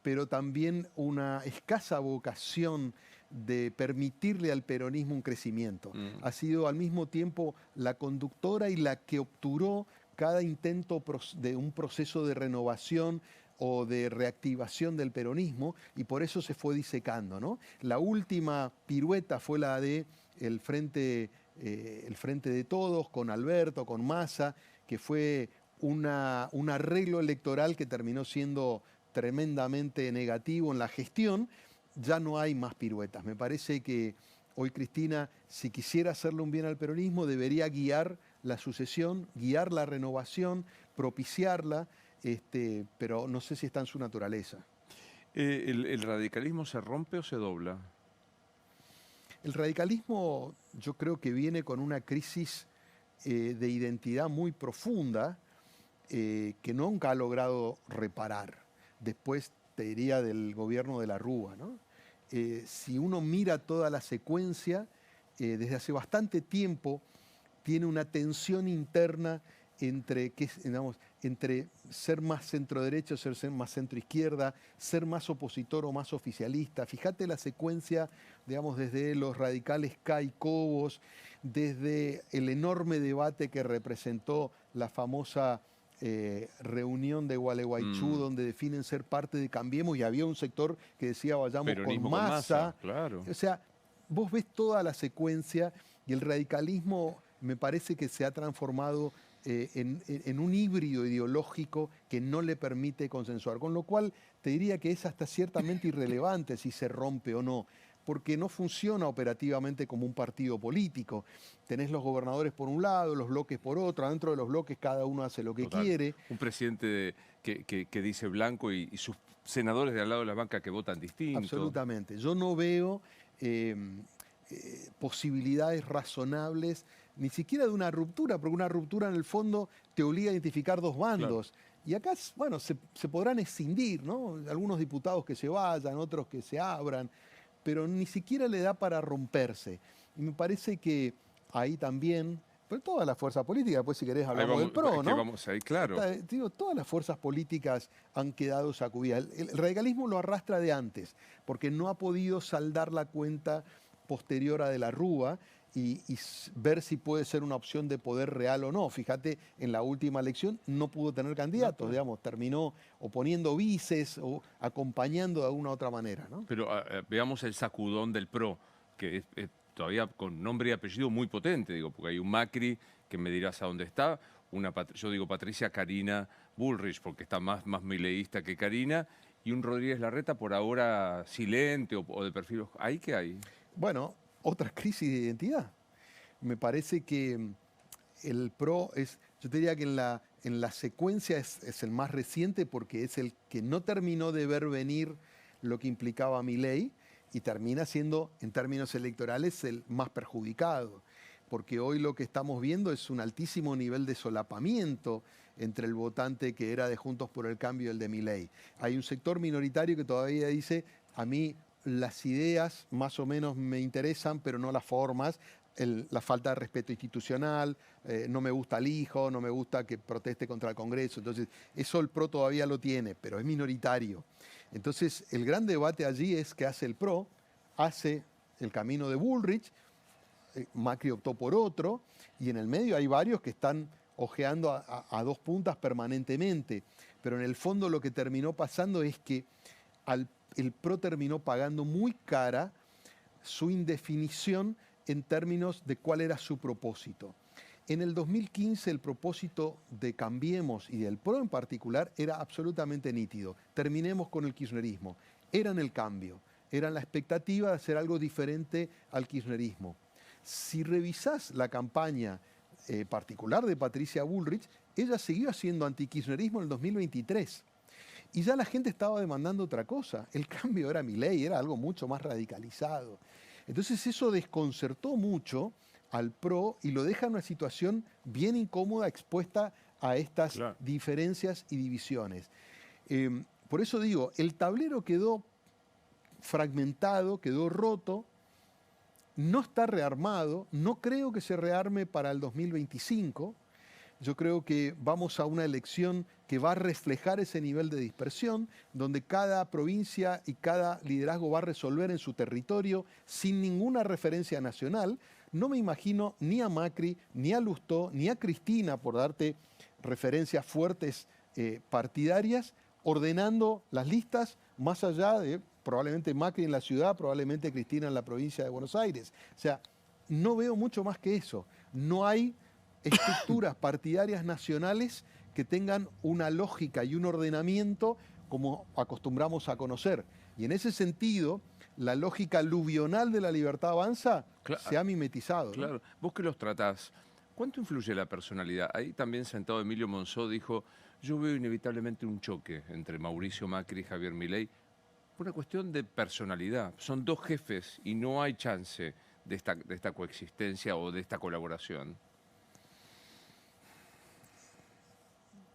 pero también una escasa vocación de permitirle al peronismo un crecimiento. Ha sido al mismo tiempo la conductora y la que obturó cada intento de un proceso de renovación o de reactivación del peronismo, y por eso se fue disecando, ¿no? La última pirueta fue la de el Frente de Todos, con Alberto, con Massa, que fue un arreglo electoral que terminó siendo tremendamente negativo en la gestión. Ya no hay más piruetas. Me parece que hoy Cristina, si quisiera hacerle un bien al peronismo, debería guiar la sucesión, guiar la renovación, propiciarla, pero no sé si está en su naturaleza. ¿El radicalismo se rompe o se dobla? El radicalismo yo creo que viene con una crisis de identidad muy profunda que nunca ha logrado reparar. Después, te diría, del gobierno de la Rúa, ¿no? Si uno mira toda la secuencia, desde hace bastante tiempo tiene una tensión interna entre ser más centro-derecha, ser más centro-izquierda, ser más opositor o más oficialista. Fíjate la secuencia, digamos, desde los radicales K y Cobos, desde el enorme debate que representó la famosa reunión de Gualeguaychú, donde definen ser parte de Cambiemos, y había un sector que decía vayamos Peronismo con Massa. Claro. O sea, vos ves toda la secuencia y el radicalismo me parece que se ha transformado en un híbrido ideológico que no le permite consensuar. Con lo cual te diría que es hasta ciertamente irrelevante si se rompe o no, porque no funciona operativamente como un partido político. Tenés los gobernadores por un lado, los bloques por otro, dentro de los bloques cada uno hace lo que quiere. Un presidente que dice blanco y sus senadores de al lado de la banca que votan distinto. Absolutamente. Yo no veo posibilidades razonables, ni siquiera de una ruptura, porque una ruptura en el fondo te obliga a identificar dos bandos. Claro. Y acá, bueno, se podrán escindir, ¿no? Algunos diputados que se vayan, otros que se abran, pero ni siquiera le da para romperse. Y me parece que ahí también, pero todas las fuerzas políticas, pues si querés hablamos del PRO, ¿no? Vamos ahí, claro. Digo, todas las fuerzas políticas han quedado sacudidas. El radicalismo lo arrastra de antes, porque no ha podido saldar la cuenta posterior a de la Rúa y ver si puede ser una opción de poder real o no. Fíjate, en la última elección no pudo tener candidatos, no, digamos, terminó o poniendo vices o acompañando de alguna otra manera, ¿no? Pero veamos el sacudón del PRO, que es todavía con nombre y apellido muy potente, digo, porque hay un Macri, que me dirás a dónde está, yo digo Patricia Karina Bullrich, porque está más mileísta que Karina, y un Rodríguez Larreta por ahora silente o de perfil. ¿Ahí qué hay? Bueno, otra crisis de identidad. Me parece que el PRO yo te diría que en la secuencia es el más reciente porque es el que no terminó de ver venir lo que implicaba Milei y termina siendo, en términos electorales, el más perjudicado. Porque hoy lo que estamos viendo es un altísimo nivel de solapamiento entre el votante que era de Juntos por el Cambio y el de Milei. Hay un sector minoritario que todavía dice, a mí las ideas más o menos me interesan, pero no las formas, la falta de respeto institucional, no me gusta el hijo, no me gusta que proteste contra el Congreso. Entonces, eso el PRO todavía lo tiene, pero es minoritario. Entonces, el gran debate allí es qué hace el PRO, hace el camino de Bullrich, Macri optó por otro, y en el medio hay varios que están ojeando a dos puntas permanentemente. Pero en el fondo lo que terminó pasando es que el PRO terminó pagando muy cara su indefinición en términos de cuál era su propósito. En el 2015 el propósito de Cambiemos y del PRO en particular era absolutamente nítido. Terminemos con el kirchnerismo. Eran el cambio, eran la expectativa de hacer algo diferente al kirchnerismo. Si revisás la campaña particular de Patricia Bullrich, ella siguió haciendo antikirchnerismo en el 2023. Y ya la gente estaba demandando otra cosa. El cambio era Milei, era algo mucho más radicalizado. Entonces eso desconcertó mucho al PRO y lo deja en una situación bien incómoda, expuesta a estas diferencias y divisiones. Por eso digo, el tablero quedó fragmentado, quedó roto, no está rearmado, no creo que se rearme para el 2025. Yo creo que vamos a una elección que va a reflejar ese nivel de dispersión, donde cada provincia y cada liderazgo va a resolver en su territorio sin ninguna referencia nacional. No me imagino ni a Macri, ni a Lustó, ni a Cristina, por darte referencias fuertes partidarias, ordenando las listas más allá de probablemente Macri en la ciudad, probablemente Cristina en la provincia de Buenos Aires. O sea, no veo mucho más que eso. No hay estructuras partidarias nacionales que tengan una lógica y un ordenamiento como acostumbramos a conocer. Y en ese sentido, la lógica aluvional de La Libertad Avanza se ha mimetizado, ¿no? Claro, vos que los tratás, ¿cuánto influye la personalidad? Ahí también sentado Emilio Monzó dijo, yo veo inevitablemente un choque entre Mauricio Macri y Javier Milei, por una cuestión de personalidad. Son dos jefes y no hay chance de esta coexistencia o de esta colaboración.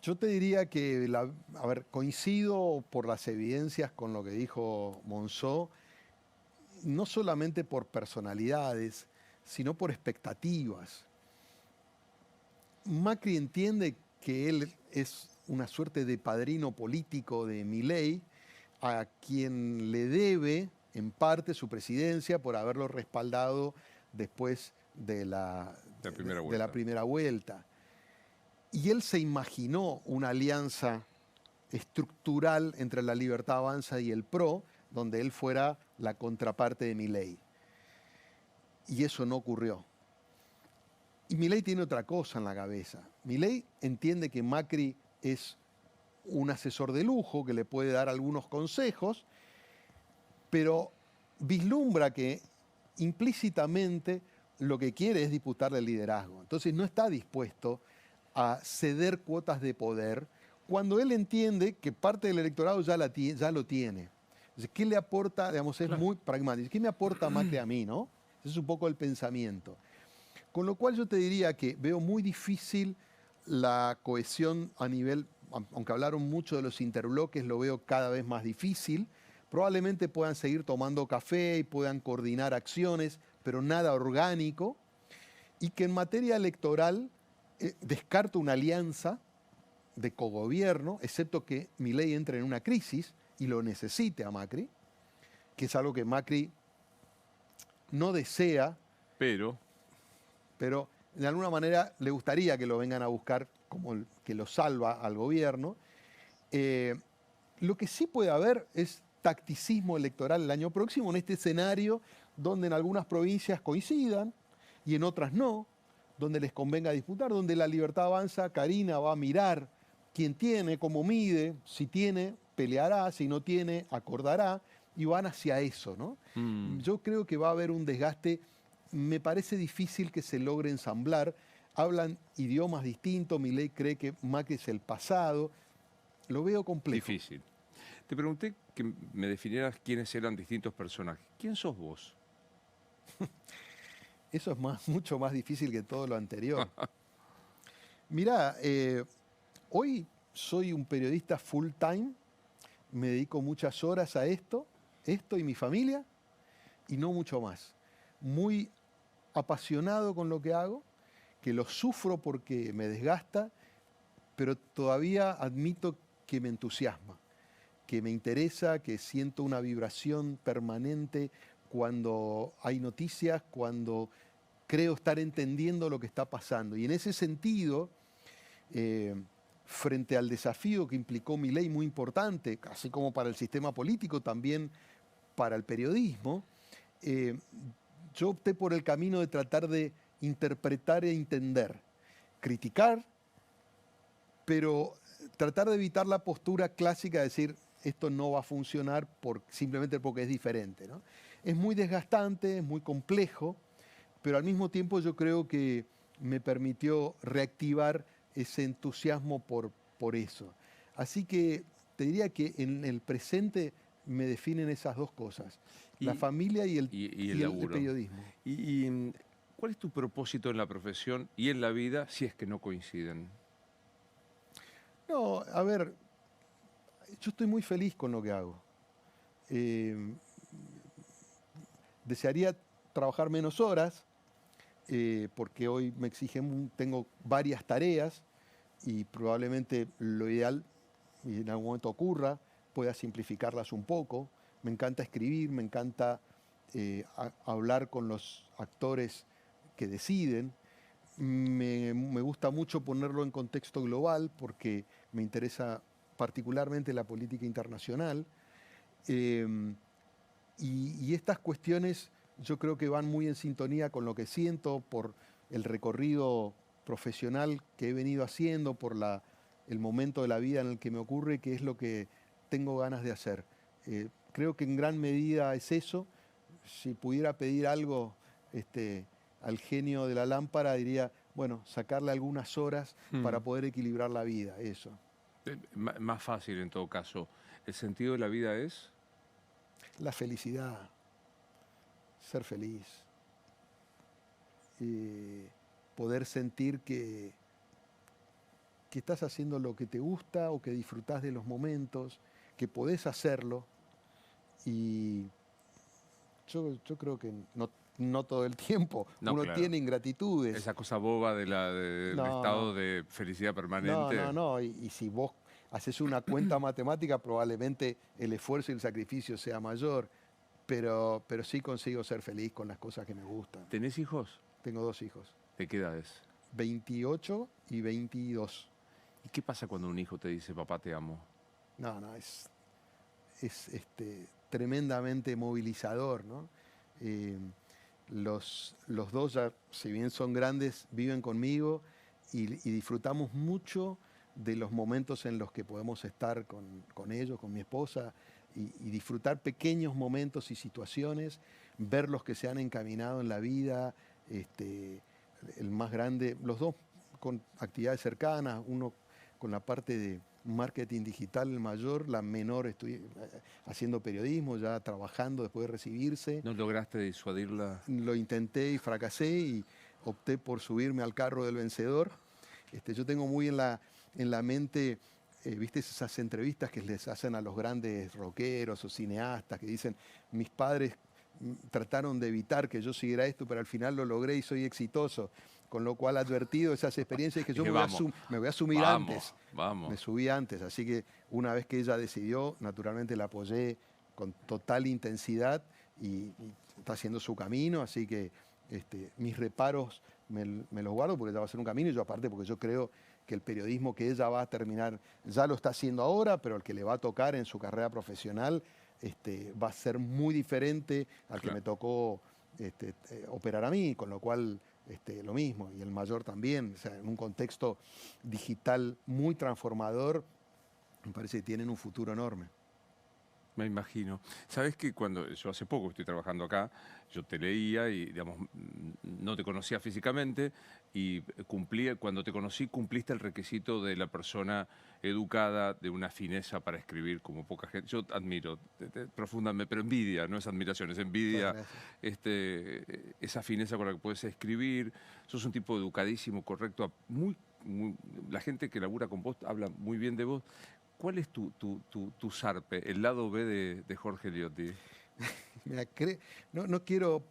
Yo te diría que, a ver, coincido por las evidencias con lo que dijo Monzó, no solamente por personalidades, sino por expectativas. Macri entiende que él es una suerte de padrino político de Milei, a quien le debe, en parte, su presidencia por haberlo respaldado después de la primera vuelta. Y él se imaginó una alianza estructural entre La Libertad Avanza y el PRO, donde él fuera la contraparte de Milei. Y eso no ocurrió. Y Milei tiene otra cosa en la cabeza. Milei entiende que Macri es un asesor de lujo que le puede dar algunos consejos, pero vislumbra que implícitamente lo que quiere es disputarle el liderazgo. Entonces no está dispuesto a ceder cuotas de poder cuando él entiende que parte del electorado ya lo tiene. Entonces, ¿qué le aporta? Digamos, es muy pragmático. ¿Qué me aporta Macri a mí, no? Ese es un poco el pensamiento. Con lo cual yo te diría que veo muy difícil la cohesión a nivel, aunque hablaron mucho de los interbloques, lo veo cada vez más difícil. Probablemente puedan seguir tomando café y puedan coordinar acciones, pero nada orgánico. Y que en materia electoral descarto una alianza de cogobierno, excepto que Milei entre en una crisis y lo necesite a Macri, que es algo que Macri no desea, pero de alguna manera le gustaría que lo vengan a buscar como el que lo salva al gobierno. Lo que sí puede haber es tacticismo electoral el año próximo en este escenario donde en algunas provincias coincidan y en otras no, donde les convenga disputar, donde La Libertad Avanza, Karina va a mirar quién tiene, cómo mide, si tiene, peleará, si no tiene, acordará, y van hacia eso, ¿no? Yo creo que va a haber un desgaste. Me parece difícil que se logre ensamblar. Hablan idiomas distintos. Milei cree que Macri es el pasado. Lo veo complejo. Difícil. Te pregunté que me definieras quiénes eran distintos personajes. ¿Quién sos vos? Eso es mucho más difícil que todo lo anterior. Mirá, hoy soy un periodista full time. Me dedico muchas horas a esto y mi familia, y no mucho más. Muy apasionado con lo que hago, que lo sufro porque me desgasta, pero todavía admito que me entusiasma, que me interesa, que siento una vibración permanente cuando hay noticias, cuando creo estar entendiendo lo que está pasando. Y en ese sentido, frente al desafío que implicó Milei, muy importante, así como para el sistema político, también para el periodismo, yo opté por el camino de tratar de interpretar e entender, criticar, pero tratar de evitar la postura clásica de decir esto no va a funcionar simplemente porque es diferente, ¿no? Es muy desgastante, es muy complejo, pero al mismo tiempo yo creo que me permitió reactivar ese entusiasmo por eso. Así que te diría que en el presente me definen esas dos cosas, la familia y el periodismo. ¿Y cuál es tu propósito en la profesión y en la vida si es que no coinciden? No, a ver, yo estoy muy feliz con lo que hago. Desearía trabajar menos horas, porque hoy me exigen, tengo varias tareas y probablemente lo ideal, y en algún momento ocurra, pueda simplificarlas un poco. Me encanta escribir, me encanta hablar con los actores que deciden. me gusta mucho ponerlo en contexto global porque me interesa particularmente la política internacional. Em, y estas cuestiones yo creo que van muy en sintonía con lo que siento por el recorrido profesional que he venido haciendo, por el momento de la vida en el que me ocurre, que es lo que tengo ganas de hacer. Creo que en gran medida es eso. Si pudiera pedir algo al genio de la lámpara, diría, bueno, sacarle algunas horas para poder equilibrar la vida, eso. Más fácil en todo caso. ¿El sentido de la vida es? La felicidad, ser feliz, poder sentir que estás haciendo lo que te gusta o que disfrutás de los momentos, que podés hacerlo. Y yo creo que no todo el tiempo. No, Uno claro. tiene ingratitudes. Esa cosa boba del estado de felicidad permanente. No. Y si vos haces una cuenta matemática, probablemente el esfuerzo y el sacrificio sea mayor. Pero sí consigo ser feliz con las cosas que me gustan. ¿Tenés hijos? Tengo 2 hijos, ¿De qué edades? 28 y 22. ¿Y qué pasa cuando un hijo te dice, papá, te amo? No, es tremendamente movilizador, ¿no? Los dos, ya, si bien son grandes, viven conmigo y disfrutamos mucho de los momentos en los que podemos estar con ellos, con mi esposa, y disfrutar pequeños momentos y situaciones, ver los que se han encaminado en la vida, el más grande, los dos con actividades cercanas, uno con la parte de marketing digital, el mayor, la menor estoy haciendo periodismo, ya trabajando después de recibirse. ¿No lograste disuadirla? Lo intenté y fracasé y opté por subirme al carro del vencedor. Yo tengo muy en la mente, viste esas entrevistas que les hacen a los grandes rockeros o cineastas que dicen, mis padres trataron de evitar que yo siguiera esto, pero al final lo logré y soy exitoso. Con lo cual, advertido esas experiencias, que yo me voy a asumir antes. Me subí antes, así que una vez que ella decidió, naturalmente la apoyé con total intensidad y está haciendo su camino, así que mis reparos me los guardo porque ella va a hacer un camino y yo aparte porque yo creo que el periodismo que ella va a terminar, ya lo está haciendo ahora, pero el que le va a tocar en su carrera profesional va a ser muy diferente al que me tocó operar a mí, con lo cual lo mismo, y el mayor también, o sea, en un contexto digital muy transformador, me parece que tienen un futuro enorme. Me imagino. Sabes que cuando yo hace poco estoy trabajando acá, yo te leía y, digamos, no te conocía físicamente y cuando te conocí cumpliste el requisito de la persona educada, de una fineza para escribir como poca gente. Yo admiro profundamente, pero envidia, no es admiración, es envidia, esa fineza con la que puedes escribir. Sos un tipo educadísimo, correcto, la gente que labura con vos habla muy bien de vos. ¿Cuál es tu zarpe, el lado B de Jorge Liotti? Mira, no quiero...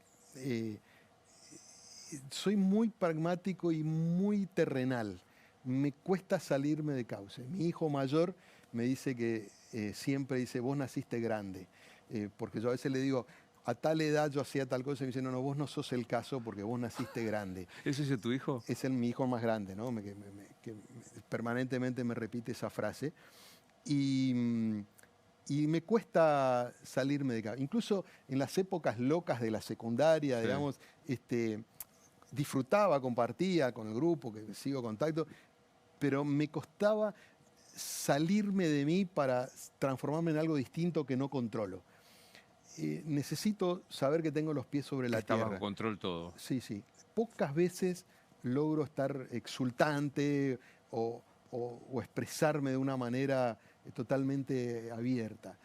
soy muy pragmático y muy terrenal. Me cuesta salirme de cauce. Mi hijo mayor me dice que siempre dice, vos naciste grande. Porque yo a veces le digo, a tal edad yo hacía tal cosa y me dice, no, vos no sos el caso porque vos naciste grande. ¿Ese es tu hijo? Es mi hijo más grande, ¿no? Que permanentemente me repite esa frase. Y me cuesta salirme de acá. Incluso en las épocas locas de la secundaria, digamos, disfrutaba, compartía con el grupo, que sigo en contacto, pero me costaba salirme de mí para transformarme en algo distinto que no controlo. Necesito saber que tengo los pies sobre la tierra. Está bajo control todo. Sí. Pocas veces logro estar exultante o expresarme de una manera totalmente abierta.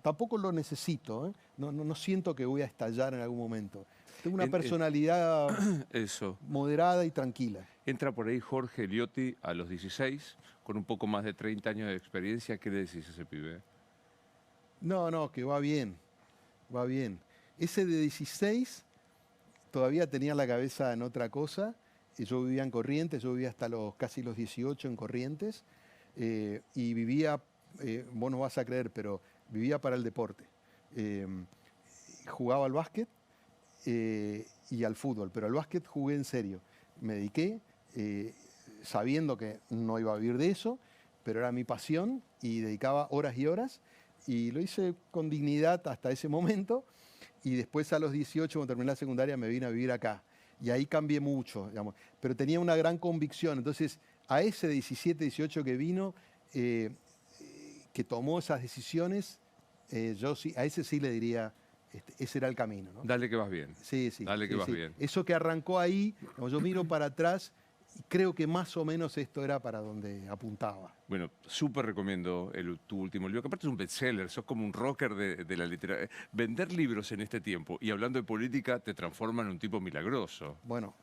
Tampoco lo necesito, ¿eh? No siento que voy a estallar en algún momento. Tengo una personalidad moderada y tranquila. Entra por ahí Jorge Liotti a los 16, con un poco más de 30 años de experiencia. ¿Qué le decís a ese pibe? No, que va bien. Ese de 16 todavía tenía la cabeza en otra cosa. Yo vivía en Corrientes, yo vivía hasta casi los 18 en Corrientes y vivía, vos no vas a creer, pero vivía para el deporte. Jugaba al básquet y al fútbol, pero al básquet jugué en serio. Me dediqué sabiendo que no iba a vivir de eso, pero era mi pasión y dedicaba horas y horas y lo hice con dignidad hasta ese momento y después a los 18, cuando terminé la secundaria, me vine a vivir acá y ahí cambié mucho, digamos, pero tenía una gran convicción. Entonces, a ese 17, 18 que vino, que tomó esas decisiones, yo sí, a ese sí le diría, ese era el camino, ¿no? Dale que vas bien. Sí, sí. Dale que vas bien. Eso que arrancó ahí, yo miro para atrás y creo que más o menos esto era para donde apuntaba. Bueno, súper recomiendo tu último libro, que aparte es un bestseller, sos como un rocker de la literatura. Vender libros en este tiempo y hablando de política te transforma en un tipo milagroso. Bueno,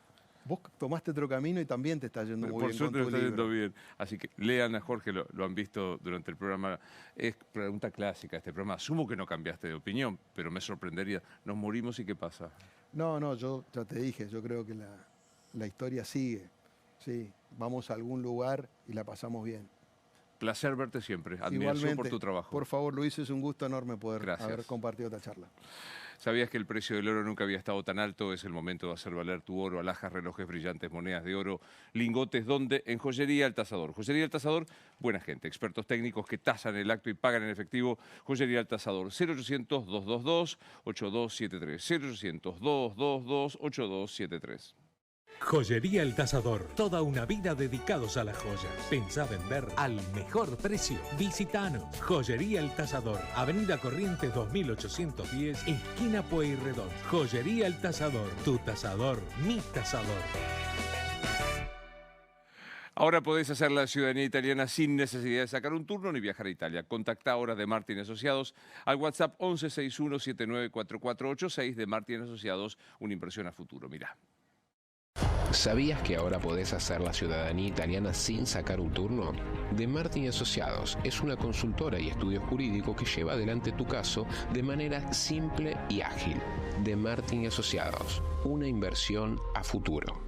vos tomaste otro camino y también te está yendo muy bien. Por suerte me está yendo bien. Así que lean a Jorge, lo han visto durante el programa. Es pregunta clásica este programa. Asumo que no cambiaste de opinión, pero me sorprendería. Nos morimos y ¿qué pasa? No, yo ya te dije, yo creo que la historia sigue. Sí, vamos a algún lugar y la pasamos bien. Placer verte siempre. Admiración Igualmente, por tu trabajo. Por favor, Luis, es un gusto enorme poder Gracias. haber compartido esta charla. ¿Sabías que el precio del oro nunca había estado tan alto? Es el momento de hacer valer tu oro, alhajas, relojes brillantes, monedas de oro, lingotes. ¿Dónde? En Joyería El Tasador. Joyería El Tasador, buena gente, expertos técnicos que tasan el acto y pagan en efectivo. Joyería El Tasador, 0800-222-8273. 0800-222-8273. Joyería El Tasador. Toda una vida dedicados a las joyas. Pensá vender al mejor precio. Visitanos. Joyería El Tasador. Avenida Corrientes 2810, esquina Pueyrredón. Joyería El Tasador. Tu tasador, mi tasador. Ahora podés hacer la ciudadanía italiana sin necesidad de sacar un turno ni viajar a Italia. Contacta ahora de Martin Asociados al WhatsApp 1161-794486 de Martin Asociados, una inversión a futuro. Mirá. ¿Sabías que ahora podés hacer la ciudadanía italiana sin sacar un turno? De Martin Asociados es una consultora y estudio jurídico que lleva adelante tu caso de manera simple y ágil. De Martin Asociados, una inversión a futuro.